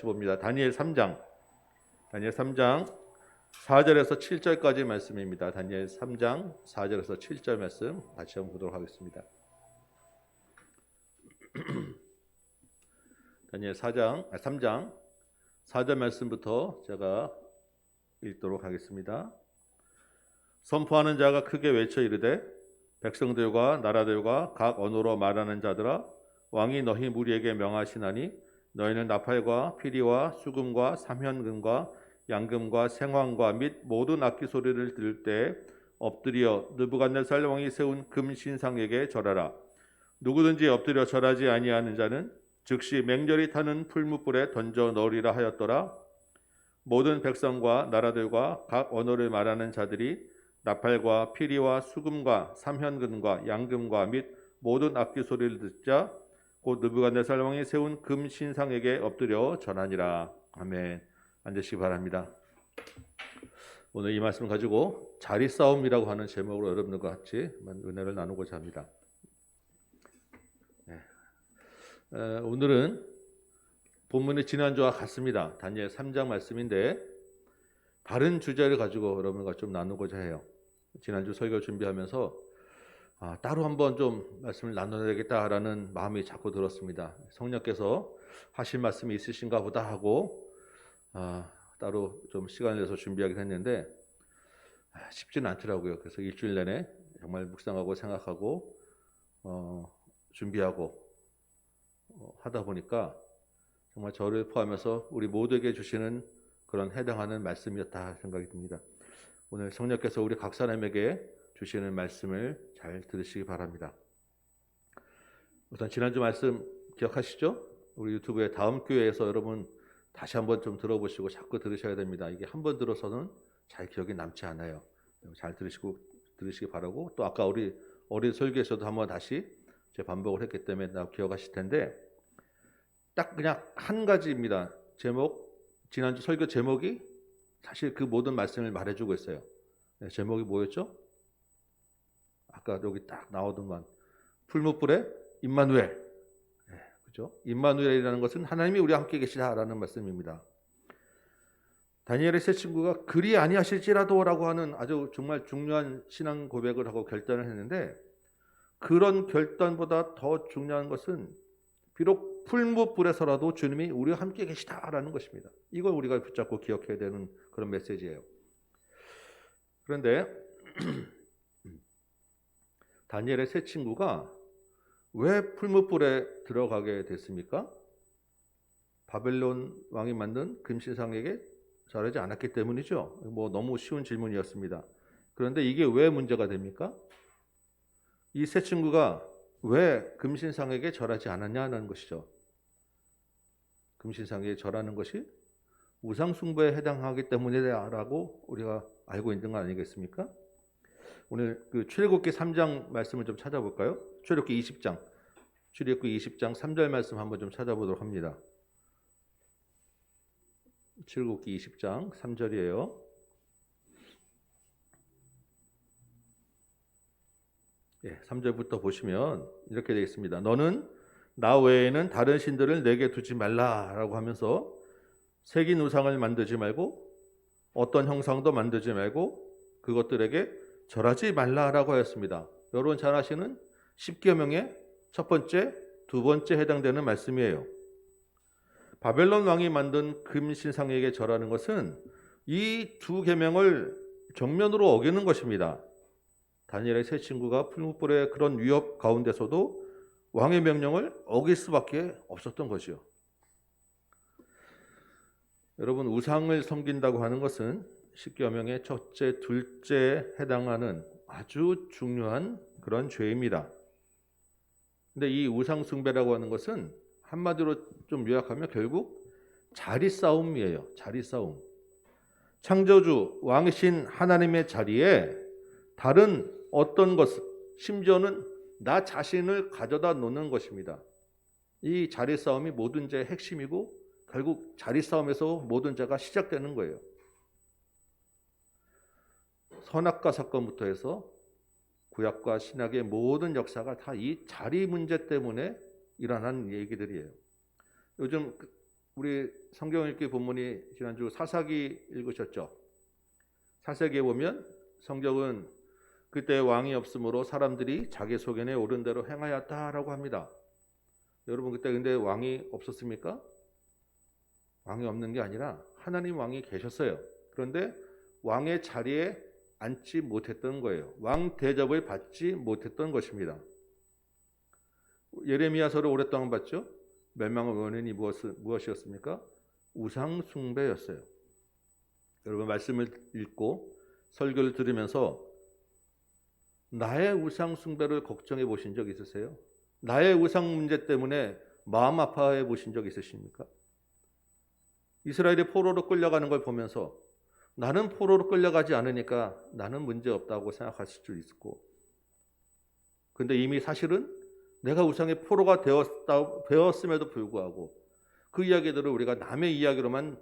봅니다. 다니엘 3장 4절에서 7절까지 말씀입니다. 다니엘 3장 4절에서 7절 말씀 같이 한번 보도록 하겠습니다. 다니엘 3장 4절 말씀부터 제가 읽도록 하겠습니다. 선포하는 자가 크게 외쳐 이르되 백성들과 나라들과 각 언어로 말하는 자들아, 왕이 너희 무리에게 명하시나니 너희는 나팔과 피리와 수금과 삼현금과 양금과 생황과 및 모든 악기 소리를 들을 때 엎드려 느부갓네살 왕이 세운 금 신상에게 절하라. 누구든지 엎드려 절하지 아니하는 자는 즉시 맹렬히 타는 풀무불에 던져 넣으리라 하였더라. 모든 백성과 나라들과 각 언어를 말하는 자들이 나팔과 피리와 수금과 삼현금과 양금과 및 모든 악기 소리를 듣자 곧 느부갓네살 왕이 세운 금 신상에게 엎드려 절하니라. 아멘. 앉으시기 바랍니다. 오늘 이 말씀을 가지고 자리싸움이라고 하는 제목으로 여러분들과 같이 은혜를 나누고자 합니다. 오늘은 본문의 지난주와 같습니다. 다니엘 3장 말씀인데 다른 주제를 가지고 여러분과 좀 나누고자 해요. 지난주 설교 준비하면서 따로 한번 좀 말씀을 나눠야 되겠다라는 마음이 자꾸 들었습니다. 성령께서 하신 말씀이 있으신가 보다 하고 따로 좀 시간을 내서 준비하긴 했는데 쉽지는 않더라고요. 그래서 일주일 내내 정말 묵상하고 생각하고 준비하고 하다 보니까 정말 저를 포함해서 우리 모두에게 주시는 그런 해당하는 말씀이었다 생각이 듭니다. 오늘 성령께서 우리 각 사람에게 주시는 말씀을 잘 들으시기 바랍니다. 우선 지난주 말씀 기억하시죠? 우리 유튜브에 다음 교회에서 여러분 다시 한번 좀 들어보시고 자꾸 들으셔야 됩니다. 이게 한번 들어서는 잘 기억이 남지 않아요. 잘 들으시기 바라고, 또 아까 우리 어린 설교에서도 한번 다시 제 반복을 했기 때문에 기억하실 텐데 딱 그냥 한 가지입니다. 지난주 설교 제목이 사실 그 모든 말씀을 말해주고 있어요. 제목이 뭐였죠? 아까 여기 딱 나오더만 풀무불에 임마누엘. 그죠? 임마누엘이라는 것은 하나님이 우리와 함께 계시다라는 말씀입니다. 다니엘의 세 친구가 그리 아니하실지라도라고 하는 아주 정말 중요한 신앙 고백을 하고 결단을 했는데, 그런 결단보다 더 중요한 것은 비록 풀무불에서라도 주님이 우리와 함께 계시다라는 것입니다. 이걸 우리가 붙잡고 기억해야 되는 그런 메시지예요. 그런데 다니엘의 세 친구가 왜 풀무불에 들어가게 됐습니까? 바벨론 왕이 만든 금신상에게 절하지 않았기 때문이죠. 너무 쉬운 질문이었습니다. 그런데 이게 왜 문제가 됩니까? 이 세 친구가 왜 금신상에게 절하지 않았냐는 것이죠. 금신상에게 절하는 것이 우상숭배에 해당하기 때문이라고 우리가 알고 있는 거 아니겠습니까? 오늘 출애굽기 3장 말씀을 좀 찾아볼까요? 출애굽기 20장 3절 말씀 한번 좀 찾아보도록 합니다. 출애굽기 20장 3절이에요. 예, 3절부터 보시면 이렇게 되어 있습니다. 너는 나 외에는 다른 신들을 내게 두지 말라라고 하면서 새긴 우상을 만들지 말고 어떤 형상도 만들지 말고 그것들에게 절하지 말라라고 하였습니다. 여러분 잘 아시는 10계명의 첫 번째, 두 번째 해당되는 말씀이에요. 바벨론 왕이 만든 금신상에게 절하는 것은 이 두 계명을 정면으로 어기는 것입니다. 다니엘의 세 친구가 풀무불의 그런 위협 가운데서도 왕의 명령을 어길 수밖에 없었던 것이요. 여러분, 우상을 섬긴다고 하는 것은 10계명의 첫째, 둘째에 해당하는 아주 중요한 그런 죄입니다. 근데 이 우상 숭배라고 하는 것은 한마디로 좀 요약하면 결국 자리싸움이에요. 자리싸움. 창조주 왕이신 하나님의 자리에 다른 어떤 것, 심지어는 나 자신을 가져다 놓는 것입니다. 이 자리싸움이 모든 죄의 핵심이고 결국 자리싸움에서 모든 죄가 시작되는 거예요. 선악과 사건부터 해서 구약과 신약의 모든 역사가 다 이 자리 문제 때문에 일어난 얘기들이에요. 요즘 우리 성경 읽기 본문이 지난주 사사기 읽으셨죠? 사사기에 보면 성경은 그때 왕이 없으므로 사람들이 자기 소견에 옳은 대로 행하였다라고 합니다. 여러분 그때 근데 왕이 없었습니까? 왕이 없는 게 아니라 하나님 왕이 계셨어요. 그런데 왕의 자리에 앉지 못했던 거예요. 왕 대접을 받지 못했던 것입니다. 예레미야서를 오랫동안 봤죠? 멸망의 원인이 무엇이었습니까? 우상 숭배였어요. 여러분 말씀을 읽고 설교를 들으면서 나의 우상 숭배를 걱정해 보신 적 있으세요? 나의 우상 문제 때문에 마음 아파해 보신 적 있으십니까? 이스라엘이 포로로 끌려가는 걸 보면서 나는 포로로 끌려가지 않으니까 나는 문제 없다고 생각하실 수 있고, 근데 이미 사실은 내가 우상의 포로가 되었음에도 불구하고 그 이야기들을 우리가 남의 이야기로만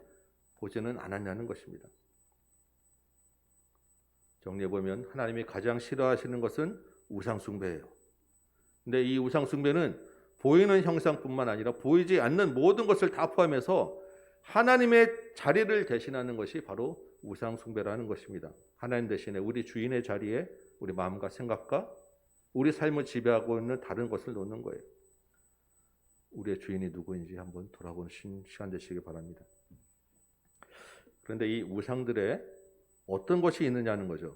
보지는 않았냐는 것입니다. 정리해보면 하나님이 가장 싫어하시는 것은 우상숭배예요. 근데 이 우상숭배는 보이는 형상뿐만 아니라 보이지 않는 모든 것을 다 포함해서 하나님의 자리를 대신하는 것이 바로 우상숭배라는 것입니다. 하나님 대신에 우리 주인의 자리에 우리 마음과 생각과 우리 삶을 지배하고 있는 다른 것을 놓는 거예요. 우리의 주인이 누구인지 한번 돌아보는 시간 되시기 바랍니다. 그런데 이 우상들의 어떤 것이 있느냐는 거죠.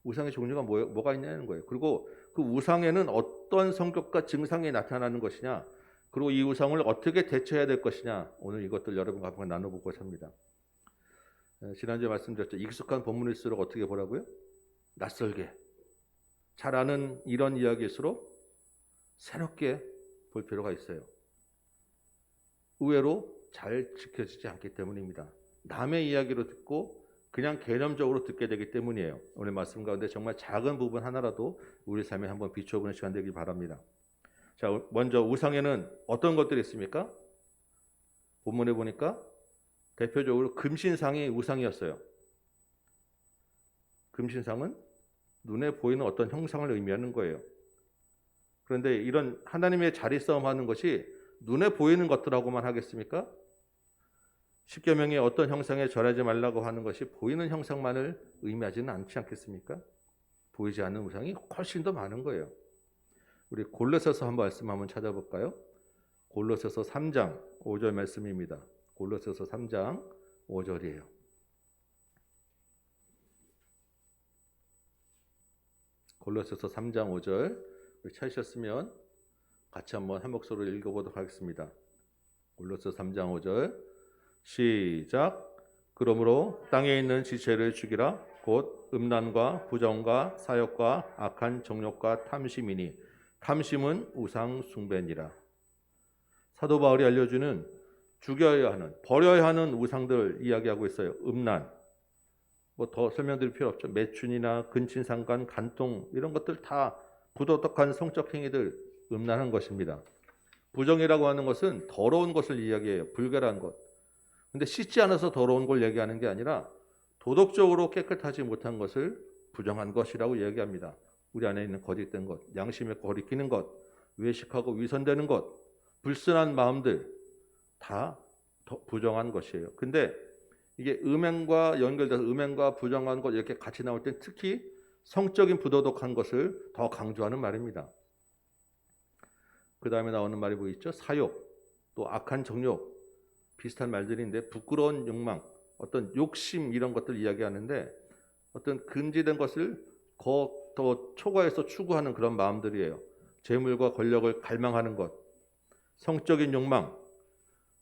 우상의 종류가 뭐가 있냐는 거예요. 그리고 그 우상에는 어떤 성격과 증상이 나타나는 것이냐, 그리고 이 우상을 어떻게 대처해야 될 것이냐, 오늘 이것들 여러분과 한번 나눠보고자 합니다. 지난주에 말씀드렸죠. 익숙한 본문일수록 어떻게 보라고요? 낯설게. 잘 아는 이런 이야기일수록 새롭게 볼 필요가 있어요. 의외로 잘 지켜지지 않기 때문입니다. 남의 이야기로 듣고 그냥 개념적으로 듣게 되기 때문이에요. 오늘 말씀 가운데 정말 작은 부분 하나라도 우리 삶에 한번 비춰보는 시간 되길 바랍니다. 자, 먼저 우상에는 어떤 것들이 있습니까? 본문에 보니까 대표적으로 금신상이 우상이었어요. 금신상은 눈에 보이는 어떤 형상을 의미하는 거예요. 그런데 이런 하나님의 자리싸움 하는 것이 눈에 보이는 것들하고만 하겠습니까? 십계명에 어떤 형상에 절하지 말라고 하는 것이 보이는 형상만을 의미하지는 않지 않겠습니까? 보이지 않는 우상이 훨씬 더 많은 거예요. 우리 골로새서 한 말씀 한번 찾아볼까요? 골로새서 3장 5절 말씀입니다. 골로새서 3장 5절이에요. 골로새서 3장 5절 찾으셨으면 같이 한번 한 목소리로 읽어보도록 하겠습니다. 골로새서 3장 5절 시작. 그러므로 땅에 있는 지체를 죽이라. 곧 음란과 부정과 사욕과 악한 정욕과 탐심이니 탐심은 우상 숭배니라. 사도 바울이 알려주는 죽여야 하는, 버려야 하는 우상들 이야기하고 있어요. 음란, 뭐 더 설명드릴 필요 없죠. 매춘이나 근친상간, 간통 이런 것들 다 부도덕한 성적 행위들, 음란한 것입니다. 부정이라고 하는 것은 더러운 것을 이야기해요. 불결한 것. 근데 씻지 않아서 더러운 걸 얘기하는 게 아니라 도덕적으로 깨끗하지 못한 것을 부정한 것이라고 이야기합니다. 우리 안에 있는 거짓된 것, 양심에 거리끼는 것, 외식하고 위선되는 것, 불순한 마음들 다 부정한 것이에요. 근데 이게 음행과 연결돼서 음행과 부정한 것 이렇게 같이 나올 때 특히 성적인 부도덕한 것을 더 강조하는 말입니다. 그 다음에 나오는 말이 뭐 있죠? 사욕, 또 악한 정욕, 비슷한 말들인데 부끄러운 욕망, 어떤 욕심 이런 것들 이야기하는데 어떤 금지된 것을 더 초과해서 추구하는 그런 마음들이에요. 재물과 권력을 갈망하는 것, 성적인 욕망,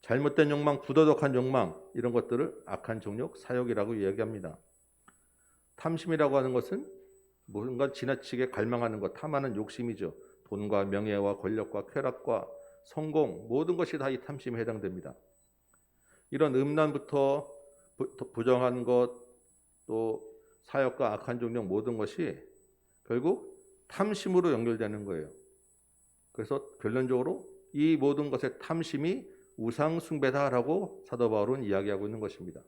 잘못된 욕망, 부도덕한 욕망 이런 것들을 악한 정욕, 사욕이라고 이야기합니다. 탐심이라고 하는 것은 뭔가 지나치게 갈망하는 것, 탐하는 욕심이죠. 돈과 명예와 권력과 쾌락과 성공 모든 것이 다 이 탐심에 해당됩니다. 이런 음란부터 부정한 것, 또 사욕과 악한 정욕 모든 것이 결국 탐심으로 연결되는 거예요. 그래서 결론적으로 이 모든 것의 탐심이 우상 숭배다라고 사도 바울은 이야기하고 있는 것입니다.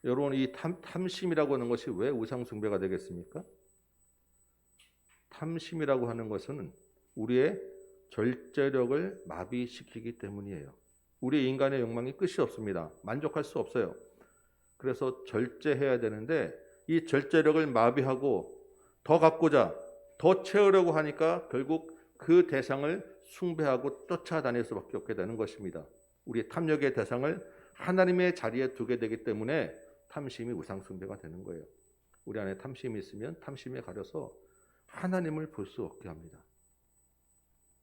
여러분, 이 탐심이라고 하는 것이 왜 우상 숭배가 되겠습니까? 탐심이라고 하는 것은 우리의 절제력을 마비시키기 때문이에요. 우리 인간의 욕망이 끝이 없습니다. 만족할 수 없어요. 그래서 절제해야 되는데 이 절제력을 마비하고 더 갖고자, 더 채우려고 하니까 결국 그 대상을 숭배하고 쫓아다닐 수밖에 없게 되는 것입니다. 우리 탐욕의 대상을 하나님의 자리에 두게 되기 때문에 탐심이 우상숭배가 되는 거예요. 우리 안에 탐심이 있으면 탐심에 가려서 하나님을 볼 수 없게 합니다.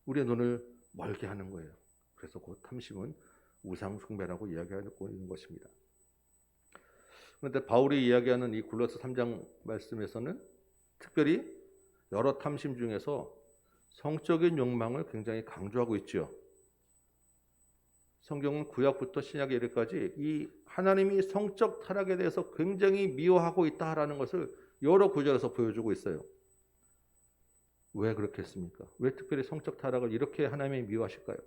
우리의 눈을 멀게 하는 거예요. 그래서 그 탐심은 우상숭배라고 이야기하고 있는 것입니다. 그런데 바울이 이야기하는 이 골로새 3장 말씀에서는 특별히 여러 탐심 중에서 성적인 욕망을 굉장히 강조하고 있죠. 성경은 구약부터 신약에 이르기까지 이 하나님이 성적 타락에 대해서 굉장히 미워하고 있다라는 것을 여러 구절에서 보여주고 있어요. 왜 그렇게 했습니까? 왜 특별히 성적 타락을 이렇게 하나님이 미워하실까요?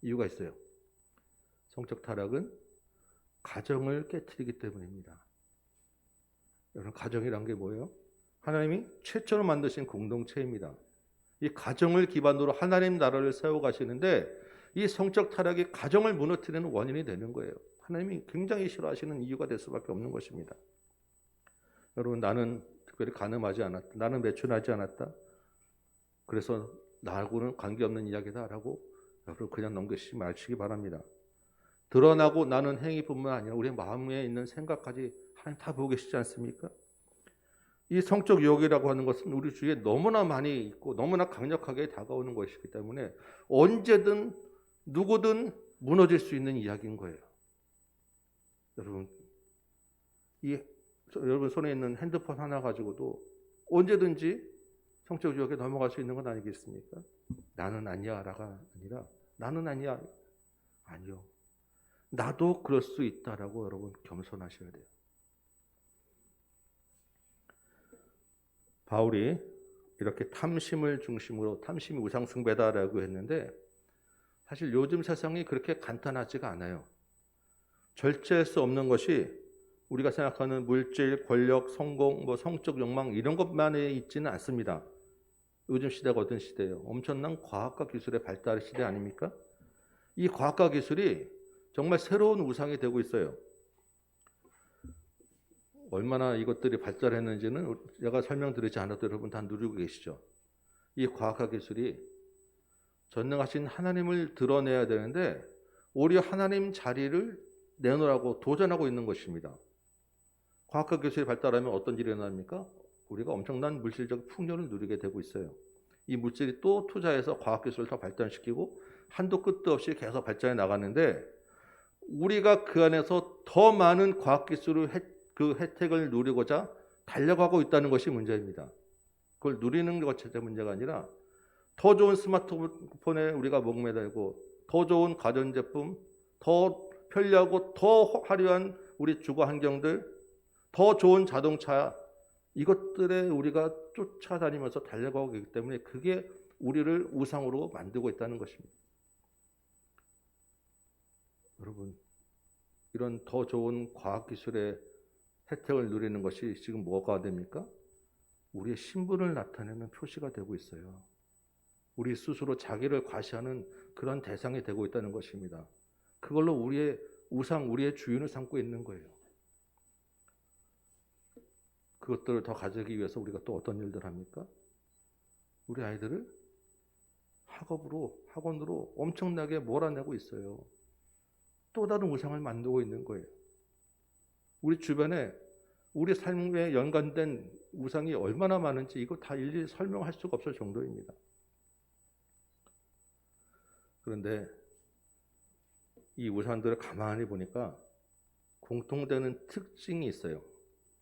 이유가 있어요. 성적 타락은 가정을 깨트리기 때문입니다. 여러분, 가정이란 게 뭐예요? 하나님이 최초로 만드신 공동체입니다. 이 가정을 기반으로 하나님 나라를 세워가시는데 이 성적 타락이 가정을 무너뜨리는 원인이 되는 거예요. 하나님이 굉장히 싫어하시는 이유가 될 수밖에 없는 것입니다. 여러분, 나는 특별히 가늠하지 않았다. 나는 매춘하지 않았다. 그래서 나하고는 관계없는 이야기다라고 여러분 그냥 넘기지 마시기 바랍니다. 드러나고 나는 행위뿐만 아니라 우리 마음에 있는 생각까지 하나님 다 보고 계시지 않습니까? 이 성적 유혹이라고 하는 것은 우리 주위에 너무나 많이 있고 너무나 강력하게 다가오는 것이기 때문에 언제든 누구든 무너질 수 있는 이야기인 거예요. 여러분, 여러분 손에 있는 핸드폰 하나 가지고도 언제든지 성적 유혹에 넘어갈 수 있는 건 아니겠습니까? 나는 아니야라가 아니라 나는 아니야. 아니요. 나도 그럴 수 있다라고 여러분 겸손하셔야 돼요. 바울이 이렇게 탐심을 중심으로 탐심이 우상숭배다라고 했는데 사실 요즘 세상이 그렇게 간단하지가 않아요. 절제할 수 없는 것이 우리가 생각하는 물질, 권력, 성공, 성적 욕망 이런 것만에 있지는 않습니다. 요즘 시대가 어떤 시대예요? 엄청난 과학과 기술의 발달 시대 아닙니까? 이 과학과 기술이 정말 새로운 우상이 되고 있어요. 얼마나 이것들이 발달했는지는 제가 설명드리지 않아도 여러분 다 누리고 계시죠. 이 과학과 기술이 전능하신 하나님을 드러내야 되는데 오히려 하나님 자리를 내놓으라고 도전하고 있는 것입니다. 과학과 기술이 발달하면 어떤 일이 일어납니까? 우리가 엄청난 물질적 풍요를 누리게 되고 있어요. 이 물질이 또 투자해서 과학기술을 더 발전시키고 한도 끝도 없이 계속 발전해 나가는데 우리가 그 안에서 더 많은 과학기술을 그 혜택을 누리고자 달려가고 있다는 것이 문제입니다. 그걸 누리는 것 자체가 문제가 아니라 더 좋은 스마트폰에 우리가 목매달고 더 좋은 가전제품, 더 편리하고 더 화려한 우리 주거 환경들, 더 좋은 자동차 이것들에 우리가 쫓아다니면서 달려가고 있기 때문에 그게 우리를 우상으로 만들고 있다는 것입니다. 여러분, 이런 더 좋은 과학기술의 혜택을 누리는 것이 지금 뭐가 됩니까? 우리의 신분을 나타내는 표시가 되고 있어요. 우리 스스로 자기를 과시하는 그런 대상이 되고 있다는 것입니다. 그걸로 우리의 우상, 우리의 주인을 삼고 있는 거예요. 그것들을 더 가지기 위해서 우리가 또 어떤 일들 합니까? 우리 아이들을 학원으로 엄청나게 몰아내고 있어요. 또 다른 우상을 만들고 있는 거예요. 우리 주변에 우리 삶에 연관된 우상이 얼마나 많은지 이거 다 일일이 설명할 수가 없을 정도입니다. 그런데 이 우상들을 가만히 보니까 공통되는 특징이 있어요.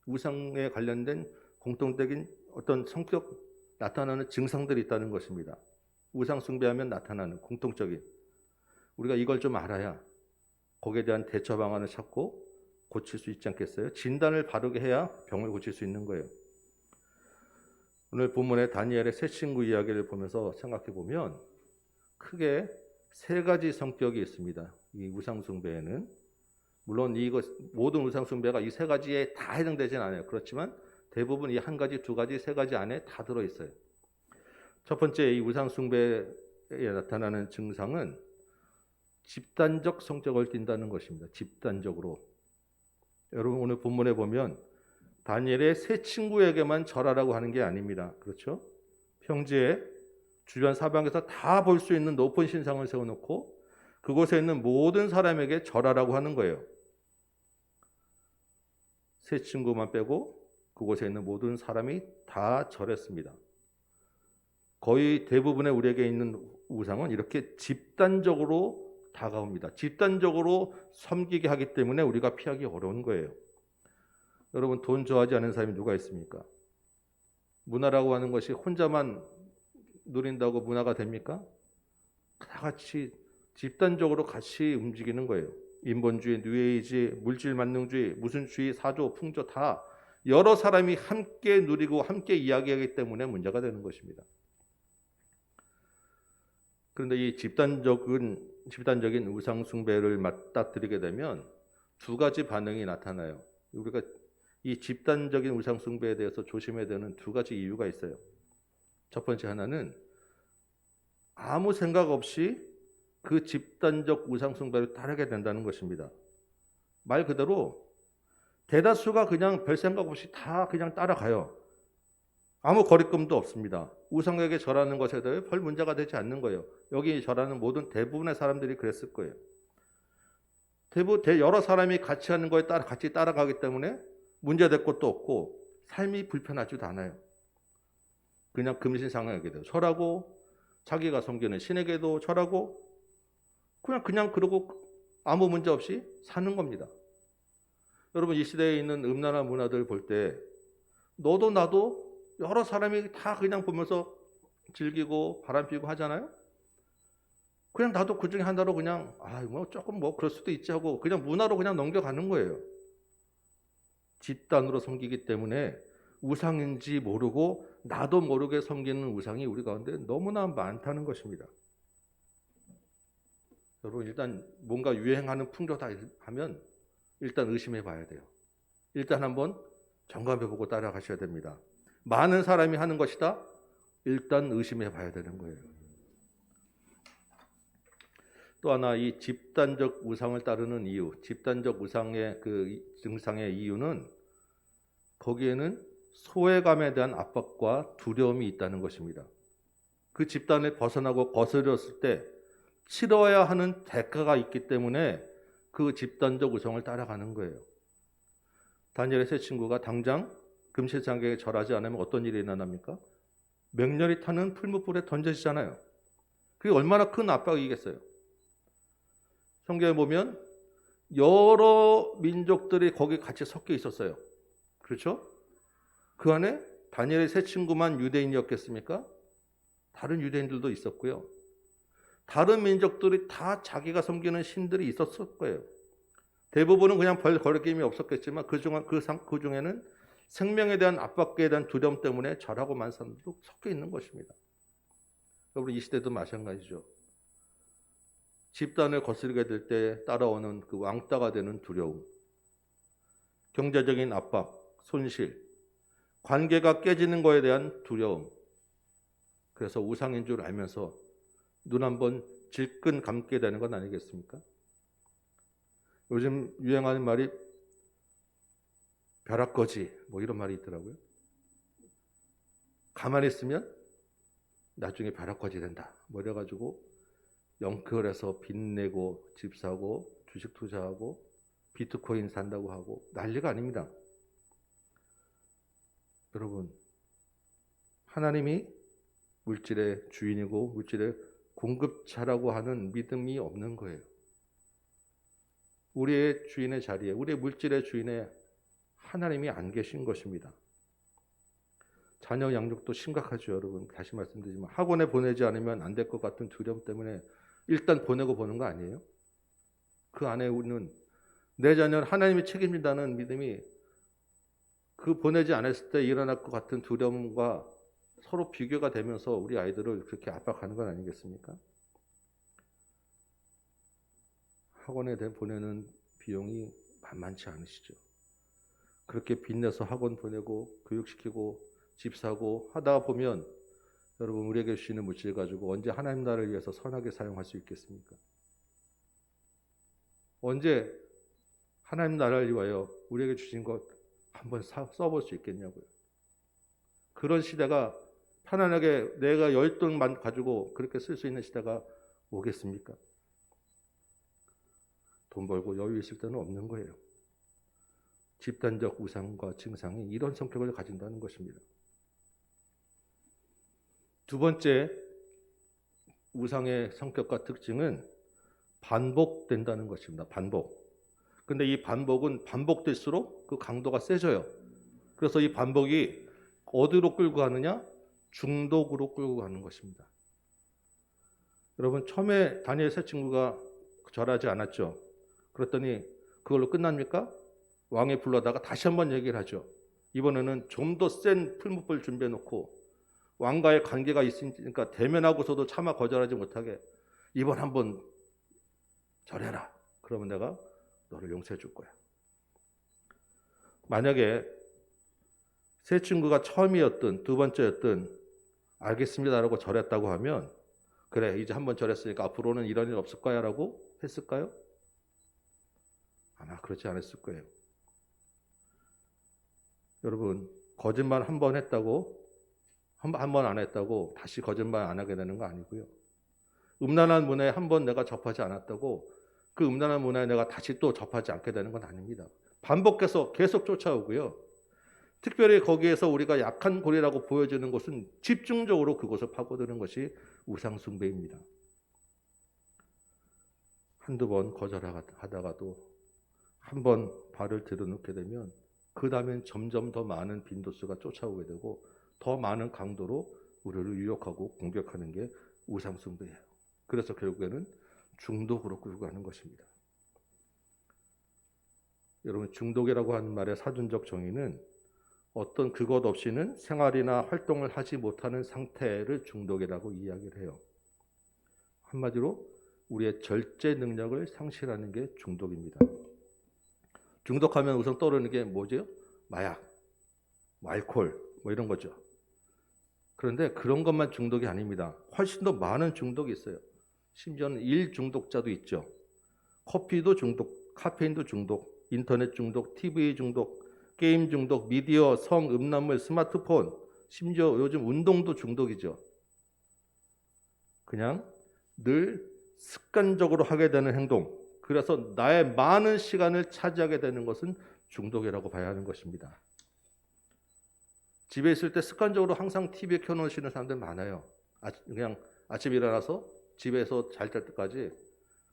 우상에 관련된 공통적인 어떤 성격 나타나는 증상들이 있다는 것입니다. 우상 숭배하면 나타나는 공통적인 우리가 이걸 좀 알아야 거기에 대한 대처 방안을 찾고 고칠 수 있지 않겠어요? 진단을 바르게 해야 병을 고칠 수 있는 거예요. 오늘 본문의 다니엘의 세 친구 이야기를 보면서 생각해 보면 크게 세 가지 성격이 있습니다. 이 우상 숭배에는 물론 이것 모든 우상 숭배가 이 세 가지에 다 해당되진 않아요. 그렇지만 대부분 이 한 가지, 두 가지, 세 가지 안에 다 들어 있어요. 첫 번째 이 우상 숭배에 나타나는 증상은 집단적 성적을 띈다는 것입니다. 집단적으로. 여러분 오늘 본문에 보면 다니엘의 세 친구에게만 절하라고 하는 게 아닙니다. 그렇죠? 평지에 주변 사방에서 다 볼 수 있는 높은 신상을 세워놓고 그곳에 있는 모든 사람에게 절하라고 하는 거예요. 세 친구만 빼고 그곳에 있는 모든 사람이 다 절했습니다. 거의 대부분의 우리에게 있는 우상은 이렇게 집단적으로 다가옵니다. 집단적으로 섬기게 하기 때문에 우리가 피하기 어려운 거예요. 여러분 돈 좋아하지 않는 사람이 누가 있습니까? 문화라고 하는 것이 혼자만 누린다고 문화가 됩니까? 다 같이 집단적으로 같이 움직이는 거예요. 인본주의, 뉴에이지, 물질 만능주의, 무슨 주의, 사조, 풍조 다 여러 사람이 함께 누리고 함께 이야기하기 때문에 문제가 되는 것입니다. 그런데 이 집단적인 우상 숭배를 맞닥뜨리게 되면 두 가지 반응이 나타나요. 우리가 이 집단적인 우상 숭배에 대해서 조심해야 되는 두 가지 이유가 있어요. 첫 번째 하나는 아무 생각 없이 그 집단적 우상 숭배를 따르게 된다는 것입니다. 말 그대로 대다수가 그냥 별 생각 없이 다 그냥 따라가요. 아무 거리낌도 없습니다. 우상에게 절하는 것에 대해 별 문제가 되지 않는 거예요. 여기 절하는 모든 대부분의 사람들이 그랬을 거예요. 여러 사람이 같이 하는 거에 같이 따라가기 때문에 문제될 것도 없고 삶이 불편하지도 않아요. 그냥 금신상에게도 절하고 자기가 섬기는 신에게도 절하고 그냥 그러고 아무 문제 없이 사는 겁니다. 여러분 이 시대에 있는 음란한 문화들 볼 때 너도 나도 여러 사람이 다 그냥 보면서 즐기고 바람피고 하잖아요. 그냥 나도 그 중에 하나로 그냥 조금 그럴 수도 있지 하고 그냥 문화로 그냥 넘겨가는 거예요. 집단으로 섬기기 때문에 우상인지 모르고 나도 모르게 섬기는 우상이 우리 가운데 너무나 많다는 것입니다. 여러분 일단 뭔가 유행하는 풍조다 하면 일단 의심해 봐야 돼요. 일단 한번 점검해 보고 따라가셔야 됩니다. 많은 사람이 하는 것이다. 일단 의심해 봐야 되는 거예요. 또 하나 이 집단적 우상을 따르는 이유, 집단적 우상의 그 증상의 이유는 거기에는 소외감에 대한 압박과 두려움이 있다는 것입니다. 그 집단을 벗어나고 거스렸을 때 치러야 하는 대가가 있기 때문에 그 집단적 우상을 따라가는 거예요. 다니엘의 세 친구가 당장 금신상에게 절하지 않으면 어떤 일이 일어납니까? 맹렬히 타는 풀무불에 던져지잖아요. 그게 얼마나 큰 압박이겠어요. 성경에 보면 여러 민족들이 거기 같이 섞여 있었어요. 그렇죠? 그 안에 다니엘의 세 친구만 유대인이었겠습니까? 다른 유대인들도 있었고요. 다른 민족들이 다 자기가 섬기는 신들이 있었을 거예요. 대부분은 그냥 별 거리낌이 없었겠지만 그 중에는 생명에 대한 압박에 대한 두려움 때문에 절하고 만 사람들도 섞여 있는 것입니다. 여러분 이 시대도 마찬가지죠. 집단을 거스르게 될 때 따라오는 그 왕따가 되는 두려움, 경제적인 압박, 손실, 관계가 깨지는 것에 대한 두려움. 그래서 우상인 줄 알면서 눈 한번 질끈 감게 되는 건 아니겠습니까? 요즘 유행하는 말이 벼락거지 이런 말이 있더라고요. 가만히 있으면 나중에 벼락거지 된다. 이래가지고 영끌해서 빚 내고 집 사고 주식 투자하고 비트코인 산다고 하고 난리가 아닙니다. 여러분 하나님이 물질의 주인이고 물질의 공급자라고 하는 믿음이 없는 거예요. 우리의 주인의 자리에 우리의 물질의 주인에 하나님이 안 계신 것입니다. 자녀 양육도 심각하죠. 여러분 다시 말씀드리지만 학원에 보내지 않으면 안 될 것 같은 두려움 때문에 일단 보내고 보는 거 아니에요? 그 안에 우리는 내 자녀는 하나님이 책임진다는 믿음이 그 보내지 않았을 때 일어날 것 같은 두려움과 서로 비교가 되면서 우리 아이들을 그렇게 압박하는 건 아니겠습니까? 학원에 보내는 비용이 만만치 않으시죠. 그렇게 빚내서 학원 보내고 교육시키고 집 사고 하다 보면 여러분 우리에게 주시는 물질 가지고 언제 하나님 나라를 위해서 선하게 사용할 수 있겠습니까? 언제 하나님 나라를 위하여 우리에게 주신 것 한번 써볼 수 있겠냐고요. 그런 시대가 편안하게 내가 $10만 가지고 그렇게 쓸 수 있는 시대가 오겠습니까? 돈 벌고 여유 있을 때는 없는 거예요. 집단적 우상과 증상이 이런 성격을 가진다는 것입니다. 두 번째 우상의 성격과 특징은 반복된다는 것입니다. 반복. 근데 이 반복은 반복될수록 그 강도가 세져요. 그래서 이 반복이 어디로 끌고 가느냐? 중독으로 끌고 가는 것입니다. 여러분, 처음에 다니엘 세 친구가 절하지 않았죠. 그랬더니 그걸로 끝납니까? 왕이 불러다가 다시 한번 얘기를 하죠. 이번에는 좀 더 센 풀무불 준비해 놓고 왕과의 관계가 있으니까 대면하고서도 차마 거절하지 못하게 이번 한번 절해라. 그러면 내가 너를 용서해 줄 거야. 만약에 세 친구가 처음이었든 두 번째였든 알겠습니다라고 절했다고 하면 그래 이제 한번 절했으니까 앞으로는 이런 일 없을 거야 라고 했을까요? 아마 그렇지 않았을 거예요. 여러분, 거짓말 한 번 했다고 한 번 안 했다고 다시 거짓말 안 하게 되는 거 아니고요. 음란한 문화에 한 번 내가 접하지 않았다고 그 음란한 문화에 내가 다시 또 접하지 않게 되는 건 아닙니다. 반복해서 계속 쫓아오고요. 특별히 거기에서 우리가 약한 고리라고 보여지는 것은 집중적으로 그것을 파고드는 것이 우상숭배입니다. 한두 번 거절하다가도 한 번 발을 들여놓게 되면 그 다음엔 점점 더 많은 빈도수가 쫓아오게 되고 더 많은 강도로 우리를 유혹하고 공격하는 게 우상숭배예요. 그래서 결국에는 중독으로 끌고 가는 것입니다. 여러분, 중독이라고 하는 말의 사전적 정의는 어떤 그것 없이는 생활이나 활동을 하지 못하는 상태를 중독이라고 이야기를 해요. 한마디로 우리의 절제 능력을 상실하는 게 중독입니다. 중독하면 우선 떠오르는 게 뭐죠? 마약, 알코올, 이런 거죠. 그런데 그런 것만 중독이 아닙니다. 훨씬 더 많은 중독이 있어요. 심지어는 일 중독자도 있죠. 커피도 중독, 카페인도 중독, 인터넷 중독, TV 중독, 게임 중독, 미디어, 성, 음란물, 스마트폰, 심지어 요즘 운동도 중독이죠. 그냥 늘 습관적으로 하게 되는 행동, 그래서 나의 많은 시간을 차지하게 되는 것은 중독이라고 봐야 하는 것입니다. 집에 있을 때 습관적으로 항상 TV에 켜놓으시는 사람들 많아요. 그냥 아침에 일어나서 집에서 잘 때 때까지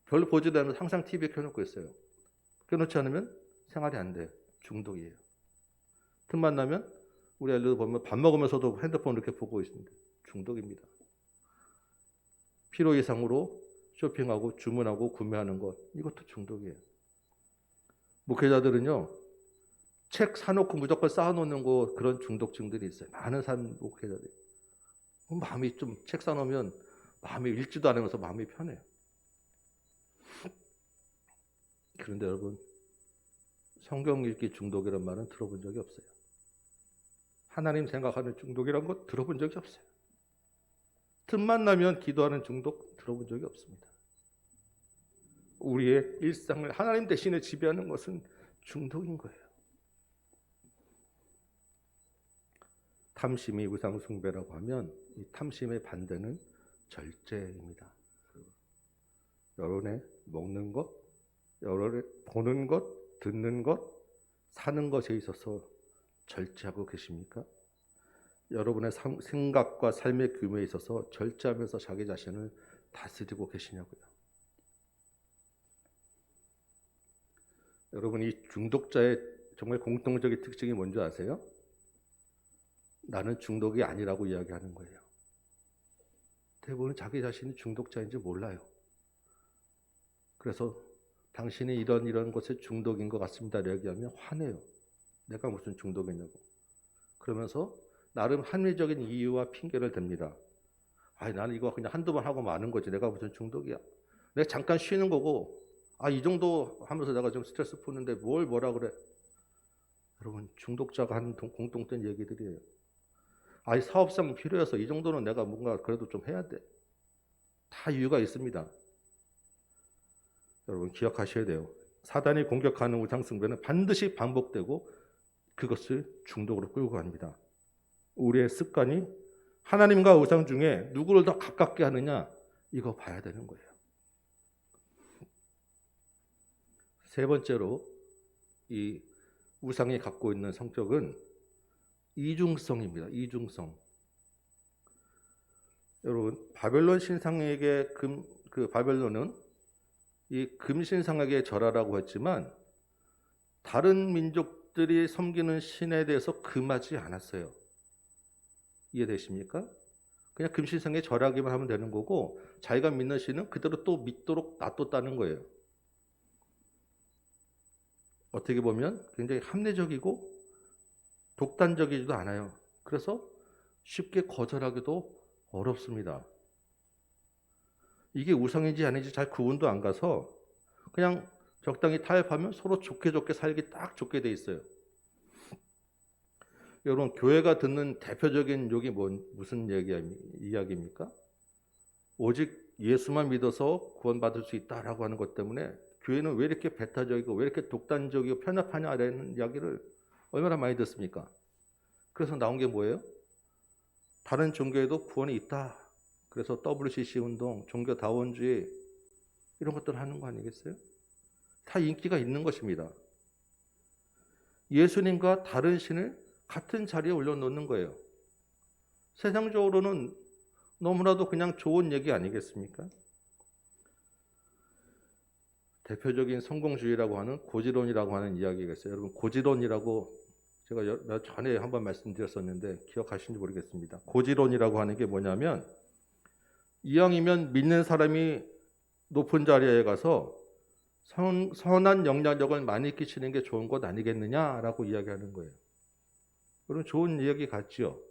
별로 보지도 않으면서 항상 TV에 켜놓고 있어요. 켜놓지 않으면 생활이 안 돼요. 중독이에요. 틈만 나면 우리 아이들 보면 밥 먹으면서도 핸드폰 이렇게 보고 있습니다. 중독입니다. 필요 이상으로 쇼핑하고 주문하고 구매하는 것, 이것도 중독이에요. 목회자들은요, 책 사놓고 무조건 쌓아놓는 거, 그런 중독증들이 있어요. 많은 사람 목회자들이. 마음이 좀 책 사놓으면 마음이 읽지도 않으면서 마음이 편해요. 그런데 여러분, 성경 읽기 중독이란 말은 들어본 적이 없어요. 하나님 생각하는 중독이란 것 들어본 적이 없어요. 틈만 나면 기도하는 중독 들어본 적이 없습니다. 우리의 일상을 하나님 대신에 지배하는 것은 중독인 거예요. 탐심이 우상숭배라고 하면 이 탐심의 반대는 절제입니다. 여러분의 먹는 것, 여러분의 보는 것, 듣는 것, 사는 것에 있어서 절제하고 계십니까? 여러분의 생각과 삶의 규모에 있어서 절제하면서 자기 자신을 다스리고 계시냐고요. 여러분, 이 중독자의 정말 공통적인 특징이 뭔지 아세요? 나는 중독이 아니라고 이야기하는 거예요. 대부분 자기 자신이 중독자인지 몰라요. 그래서 당신이 이런 것에 중독인 것 같습니다 이야기하면 화내요. 내가 무슨 중독이냐고. 그러면서 나름 합리적인 이유와 핑계를 댑니다. 나는 이거 그냥 한두 번 하고 마는 거지. 내가 무슨 중독이야. 내가 잠깐 쉬는 거고, 이 정도 하면서 내가 좀 스트레스 푸는데 뭐라 그래. 여러분, 중독자가 하는 공통된 얘기들이에요. 사업상 필요해서 이 정도는 내가 뭔가 그래도 좀 해야 돼. 다 이유가 있습니다. 여러분, 기억하셔야 돼요. 사단이 공격하는 우상숭배는 반드시 반복되고 그것을 중독으로 끌고 갑니다. 우리의 습관이 하나님과 우상 중에 누구를 더 가깝게 하느냐, 이거 봐야 되는 거예요. 세 번째로 이 우상이 갖고 있는 성격은 이중성입니다. 이중성. 여러분, 바벨론 신상에게 바벨론은 이 금신상에게 절하라고 했지만 다른 민족들이 섬기는 신에 대해서 금하지 않았어요. 이해되십니까? 그냥 금신상에 절하기만 하면 되는 거고 자기가 믿는 신은 그대로 또 믿도록 놔뒀다는 거예요. 어떻게 보면 굉장히 합리적이고 독단적이지도 않아요. 그래서 쉽게 거절하기도 어렵습니다. 이게 우상인지 아닌지 잘 구분도 안 가서 그냥 적당히 타협하면 서로 좋게 살기 딱 좋게 돼 있어요. 여러분, 교회가 듣는 대표적인 욕이 무슨 이야기입니까? 오직 예수만 믿어서 구원받을 수 있다라고 하는 것 때문에 교회는 왜 이렇게 배타적이고 왜 이렇게 독단적이고 편협하냐라는 이야기를 얼마나 많이 듣습니까? 그래서 나온 게 뭐예요? 다른 종교에도 구원이 있다. 그래서 WCC 운동, 종교다원주의 이런 것들을 하는 거 아니겠어요? 다 인기가 있는 것입니다. 예수님과 다른 신을 같은 자리에 올려놓는 거예요. 세상적으로는 너무나도 그냥 좋은 얘기 아니겠습니까? 대표적인 성공주의라고 하는 고지론이라고 하는 이야기가 있어요. 여러분, 고지론이라고 제가 전에 한번 말씀드렸었는데 기억하시는지 모르겠습니다. 고지론이라고 하는 게 뭐냐면 이왕이면 믿는 사람이 높은 자리에 가서 선한 영향력을 많이 끼치는 게 좋은 것 아니겠느냐라고 이야기하는 거예요. 여러분, 좋은 이야기 같죠?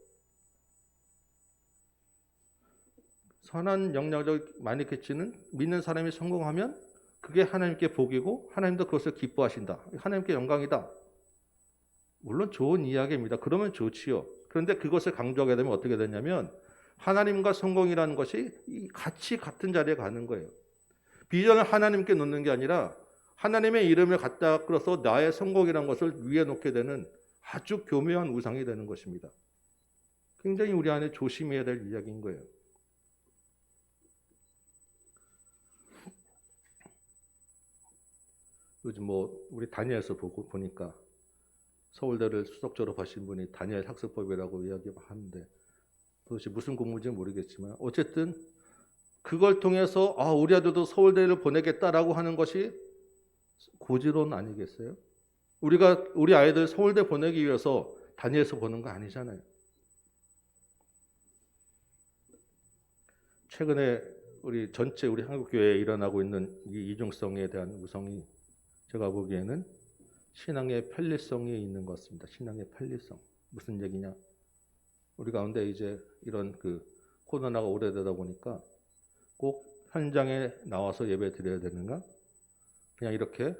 선한 영향력을 많이 끼치는 믿는 사람이 성공하면 그게 하나님께 복이고 하나님도 그것을 기뻐하신다. 하나님께 영광이다. 물론 좋은 이야기입니다. 그러면 좋지요. 그런데 그것을 강조하게 되면 어떻게 되냐면 하나님과 성공이라는 것이 같이 같은 자리에 가는 거예요. 비전을 하나님께 놓는 게 아니라 하나님의 이름을 갖다 끌어서 나의 성공이라는 것을 위에 놓게 되는 아주 교묘한 우상이 되는 것입니다. 굉장히 우리 안에 조심해야 될 이야기인 거예요. 요즘 우리 다니엘서 보니까 서울대를 수석 졸업하신 분이 다니엘 학습법이라고 이야기하는데 도대체 무슨 공부인지 모르겠지만 어쨌든 그걸 통해서 우리 아들도 서울대를 보내겠다라고 하는 것이 고지론 아니겠어요? 우리 아이들 서울대 보내기 위해서 다니엘서 보는 거 아니잖아요. 최근에 우리 한국교회에 일어나고 있는 이 이중성에 대한 우성이 제가 보기에는 신앙의 편리성이 있는 것 같습니다. 신앙의 편리성. 무슨 얘기냐? 우리 가운데 이제 이런 코로나가 오래되다 보니까 꼭 현장에 나와서 예배 드려야 되는가? 그냥 이렇게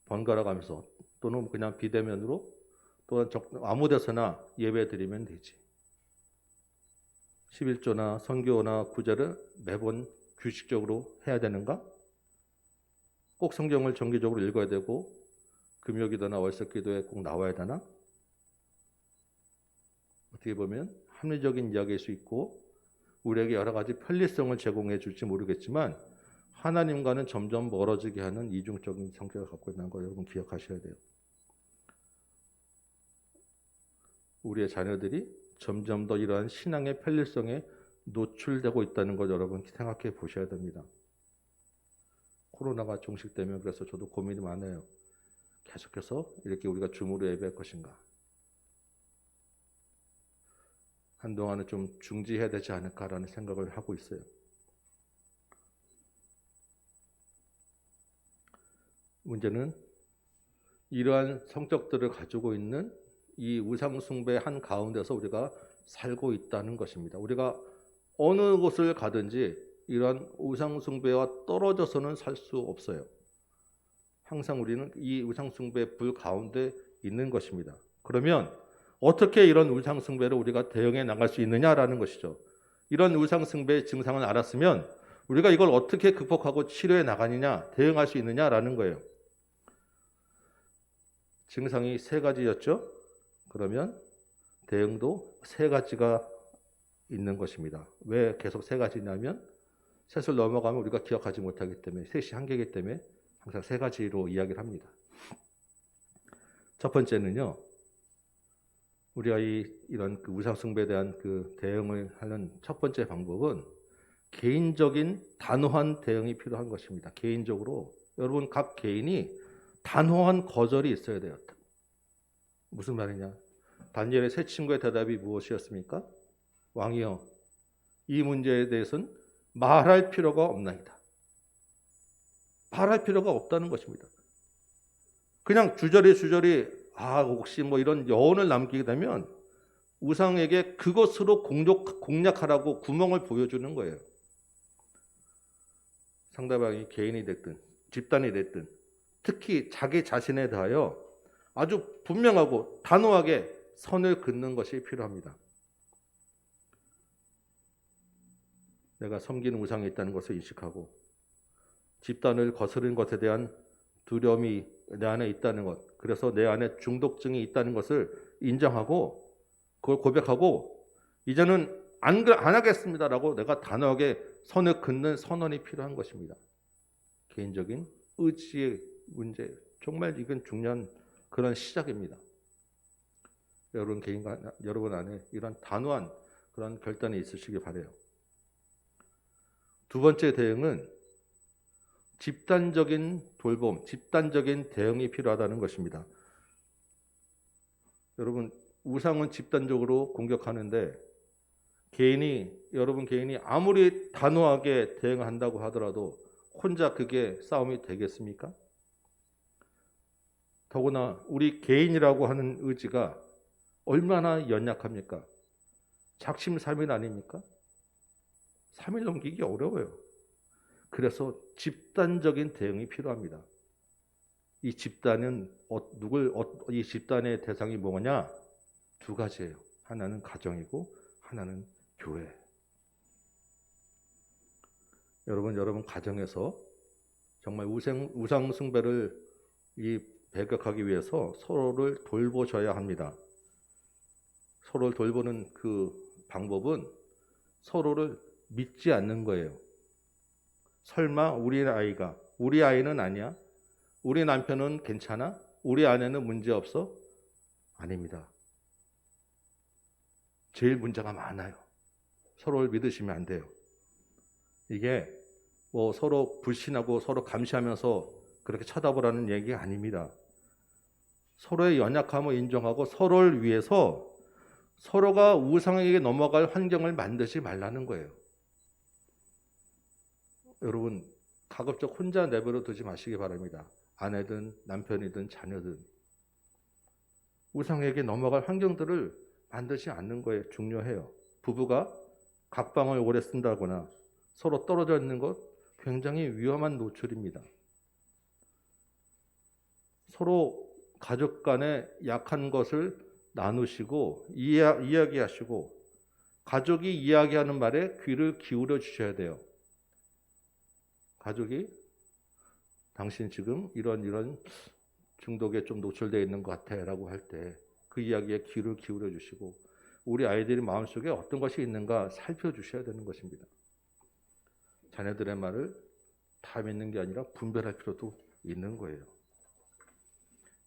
번갈아 가면서 또는 그냥 비대면으로 또는 아무 데서나 예배 드리면 되지. 11조나 선교나 구제를 매번 규칙적으로 해야 되는가? 꼭 성경을 정기적으로 읽어야 되고 금요기도나 월석기도에 꼭 나와야 되나? 어떻게 보면 합리적인 이야기일 수 있고 우리에게 여러 가지 편리성을 제공해 줄지 모르겠지만 하나님과는 점점 멀어지게 하는 이중적인 성격을 갖고 있다는 거 여러분 기억하셔야 돼요. 우리의 자녀들이 점점 더 이러한 신앙의 편리성에 노출되고 있다는 것 여러분 생각해 보셔야 됩니다. 코로나가 종식되면 그래서 저도 고민이 많아요. 계속해서 이렇게 우리가 줌으로 예배할 것인가? 한동안은 좀 중지해야 되지 않을까라는 생각을 하고 있어요. 문제는 이러한 성격들을 가지고 있는 이 우상숭배 한 가운데서 우리가 살고 있다는 것입니다. 우리가 어느 곳을 가든지 이러한 우상숭배와 떨어져서는 살 수 없어요. 항상 우리는 이 우상숭배 불 가운데 있는 것입니다. 그러면 어떻게 이런 우상숭배를 우리가 대응해 나갈 수 있느냐라는 것이죠. 이런 우상숭배의 증상을 알았으면 우리가 이걸 어떻게 극복하고 치료해 나가느냐, 대응할 수 있느냐라는 거예요. 증상이 세 가지였죠. 그러면 대응도 세 가지가 있는 것입니다. 왜 계속 세 가지냐면 셋을 넘어가면 우리가 기억하지 못하기 때문에, 셋이 한계이기 때문에 항상 세 가지로 이야기를 합니다. 첫 번째는요, 우리가 이런 그 우상숭배에 대한 그 대응을 하는 첫 번째 방법은 개인적인 단호한 대응이 필요한 것입니다. 개인적으로 여러분 각 개인이 단호한 거절이 있어야 돼요. 무슨 말이냐? 다니엘의 세 친구의 대답이 무엇이었습니까? 왕이여, 이 문제에 대해서는 말할 필요가 없나이다. 말할 필요가 없다는 것입니다. 그냥 주저리 혹시 뭐 이런 여운을 남기게 되면 우상에게 그것으로 공략하라고 구멍을 보여주는 거예요. 상대방이 개인이 됐든 집단이 됐든 특히 자기 자신에 대하여 아주 분명하고 단호하게 선을 긋는 것이 필요합니다. 내가 섬기는 우상이 있다는 것을 인식하고 집단을 거스른 것에 대한 두려움이 내 안에 있다는 것, 그래서 내 안에 중독증이 있다는 것을 인정하고 그걸 고백하고 이제는 안 하겠습니다라고 내가 단호하게 선을 긋는 선언이 필요한 것입니다. 개인적인 의지의 문제, 정말 이건 중요한 그런 시작입니다. 여러분 안에 이런 단호한 그런 결단이 있으시길 바라요. 두 번째 대응은 집단적인 돌봄, 집단적인 대응이 필요하다는 것입니다. 여러분, 우상은 집단적으로 공격하는데 여러분 개인이 아무리 단호하게 대응한다고 하더라도 혼자 그게 싸움이 되겠습니까? 더구나 우리 개인이라고 하는 의지가 얼마나 연약합니까? 작심삼일 아닙니까? 3일 넘기기 어려워요. 그래서 집단적인 대응이 필요합니다. 이 집단은 이 집단의 대상이 뭐냐? 두 가지예요. 하나는 가정이고 하나는 교회. 여러분 가정에서 정말 우상 숭배를 배격하기 위해서 서로를 돌보셔야 합니다. 서로를 돌보는 그 방법은 서로를 믿지 않는 거예요. 설마 우리 아이는 아니야? 우리 남편은 괜찮아? 우리 아내는 문제 없어? 아닙니다. 제일 문제가 많아요. 서로를 믿으시면 안 돼요. 이게 뭐 서로 불신하고 서로 감시하면서 그렇게 쳐다보라는 얘기가 아닙니다. 서로의 연약함을 인정하고 서로를 위해서 서로가 우상에게 넘어갈 환경을 만들지 말라는 거예요. 여러분, 가급적 혼자 내버려 두지 마시기 바랍니다. 아내든 남편이든 자녀든. 우상에게 넘어갈 환경들을 만들지 않는 거에 중요해요. 부부가 각방을 오래 쓴다거나 서로 떨어져 있는 것 굉장히 위험한 노출입니다. 서로 가족 간에 약한 것을 나누시고 이야기하시고 가족이 이야기하는 말에 귀를 기울여 주셔야 돼요. 가족이 당신 지금 이런 중독에 좀 노출되어 있는 것 같아 라고 할 때 그 이야기에 귀를 기울여 주시고 우리 아이들이 마음속에 어떤 것이 있는가 살펴주셔야 되는 것입니다. 자녀들의 말을 다 믿는 게 아니라 분별할 필요도 있는 거예요.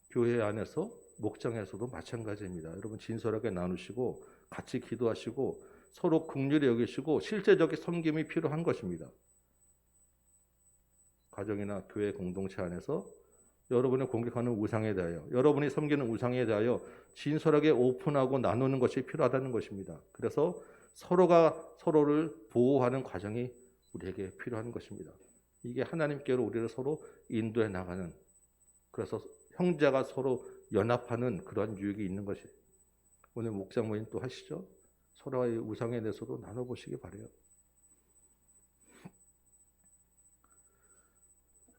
교회 안에서 목장에서도 마찬가지입니다. 여러분 진솔하게 나누시고 같이 기도하시고 서로 긍휼히 여기시고 실제적인 섬김이 필요한 것입니다. 가정이나 교회 공동체 안에서 여러분이 공격하는 우상에 대하여, 여러분이 섬기는 우상에 대하여 진솔하게 오픈하고 나누는 것이 필요하다는 것입니다. 그래서 서로가 서로를 보호하는 과정이 우리에게 필요한 것입니다. 이게 하나님께로 우리를 서로 인도해 나가는, 그래서 형제가 서로 연합하는 그런 유익이 있는 것이. 오늘 목장 모임 또 하시죠? 서로의 우상에 대해서도 나눠보시기 바라요.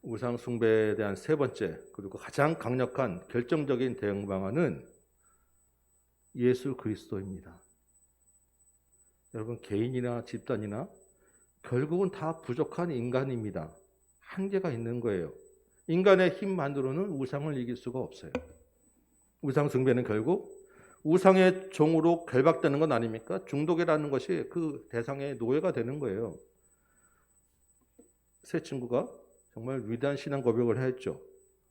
우상 숭배에 대한 세 번째, 그리고 가장 강력한 결정적인 대응 방안은 예수 그리스도입니다. 여러분 개인이나 집단이나 결국은 다 부족한 인간입니다. 한계가 있는 거예요. 인간의 힘만으로는 우상을 이길 수가 없어요. 우상 숭배는 결국 우상의 종으로 결박되는 건 아닙니까? 중독이라는 것이 그 대상의 노예가 되는 거예요. 세 친구가 정말 위대한 신앙 고백을 했죠.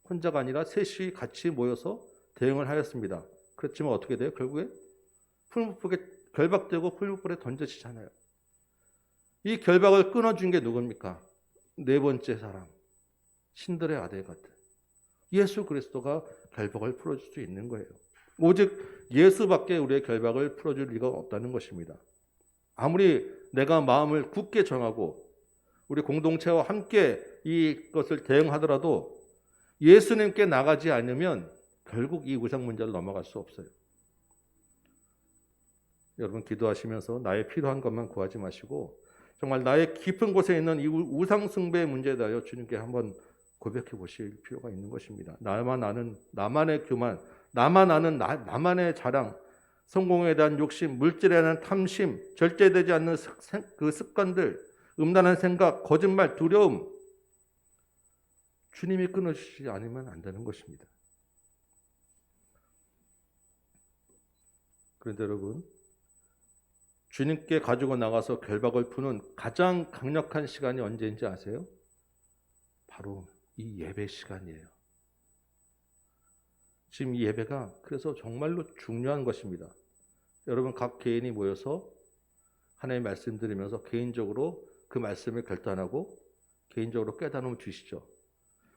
혼자가 아니라 셋이 같이 모여서 대응을 하였습니다. 그렇지만 어떻게 돼요? 결국에 풀무불에 결박되고 풀무불에 던져지잖아요. 이 결박을 끊어준 게 누굽니까? 네 번째 사람, 신들의 아들 같은 예수 그리스도가 결박을 풀어줄 수 있는 거예요. 오직 예수밖에 우리의 결박을 풀어줄 리가 없다는 것입니다. 아무리 내가 마음을 굳게 정하고 우리 공동체와 함께 이것을 대응하더라도 예수님께 나가지 않으면 결국 이 우상 문제를 넘어갈 수 없어요. 여러분 기도하시면서 나의 필요한 것만 구하지 마시고 정말 나의 깊은 곳에 있는 이 우상 숭배의 문제에 대하여 주님께 한번 고백해 보실 필요가 있는 것입니다. 나만 아는 나만의 교만, 나만 아는 나만의 자랑, 성공에 대한 욕심, 물질에 대한 탐심, 절제되지 않는 그 습관들, 음란한 생각, 거짓말, 두려움, 주님이 끊어주시지 않으면 안 되는 것입니다. 그런데 여러분, 주님께 가지고 나가서 결박을 푸는 가장 강력한 시간이 언제인지 아세요? 바로 이 예배 시간이에요. 지금 이 예배가 그래서 정말로 중요한 것입니다. 여러분 각 개인이 모여서 하나님의 말씀 드리면서 개인적으로 그 말씀을 결단하고 개인적으로 깨달음을 주시죠.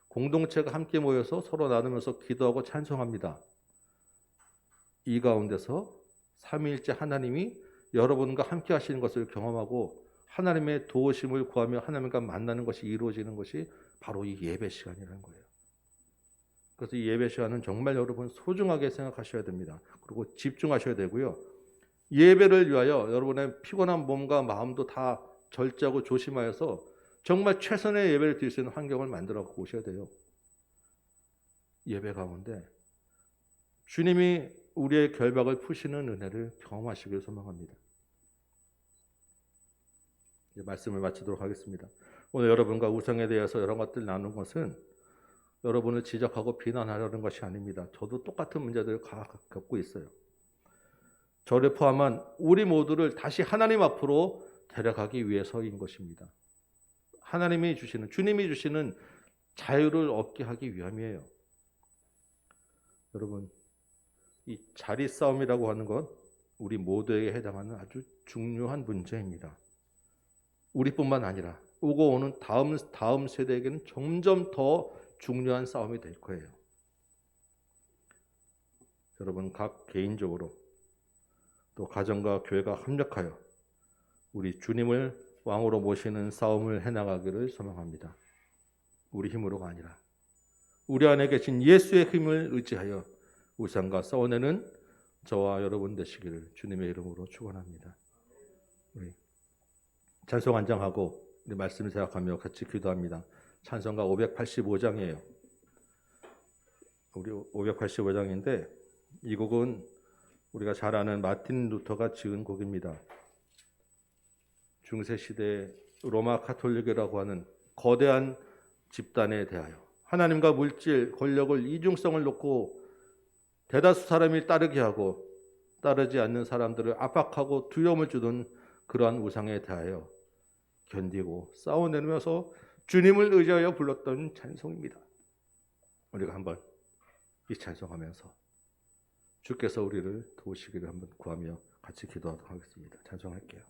공동체가 함께 모여서 서로 나누면서 기도하고 찬송합니다. 이 가운데서 삼위일체 하나님이 여러분과 함께 하시는 것을 경험하고 하나님의 도우심을 구하며 하나님과 만나는 것이 이루어지는 것이 바로 이 예배 시간이라는 거예요. 그래서 이 예배 시간은 정말 여러분 소중하게 생각하셔야 됩니다. 그리고 집중하셔야 되고요. 예배를 위하여 여러분의 피곤한 몸과 마음도 다 절제하고 조심하여서 정말 최선의 예배를 드릴 수 있는 환경을 만들어 오셔야 돼요. 예배 가운데 주님이 우리의 결박을 푸시는 은혜를 경험하시길 소망합니다. 이제 말씀을 마치도록 하겠습니다. 오늘 여러분과 우상에 대해서 여러 것들 나눈 것은 여러분을 지적하고 비난하려는 것이 아닙니다. 저도 똑같은 문제들을 겪고 있어요. 저를 포함한 우리 모두를 다시 하나님 앞으로 데려가기 위해서인 것입니다. 하나님이 주시는, 주님이 주시는 자유를 얻게 하기 위함이에요. 여러분, 이 자리 싸움이라고 하는 것 우리 모두에게 해당하는 아주 중요한 문제입니다. 우리뿐만 아니라 오고 오는 다음 세대에게는 점점 더 중요한 싸움이 될 거예요. 여러분 각 개인적으로 또 가정과 교회가 협력하여 우리 주님을 왕으로 모시는 싸움을 해나가기를 소망합니다. 우리 힘으로가 아니라 우리 안에 계신 예수의 힘을 의지하여 우상과 싸워내는 저와 여러분 되시기를 주님의 이름으로 축원합니다. 우리 찬송 한 장하고 우리 말씀을 생각하며 같이 기도합니다. 찬송가 585장이에요. 우리 585장인데 이 곡은 우리가 잘 아는 마틴 루터가 지은 곡입니다. 중세 시대 로마 가톨릭이라고 하는 거대한 집단에 대하여 하나님과 물질, 권력을 이중성을 놓고 대다수 사람이 따르게 하고 따르지 않는 사람들을 압박하고 두려움을 주던 그러한 우상에 대하여 견디고 싸워내면서 주님을 의지하여 불렀던 찬송입니다. 우리가 한번 이 찬송하면서 주께서 우리를 도우시기를 한번 구하며 같이 기도하도록 하겠습니다. 찬송할게요.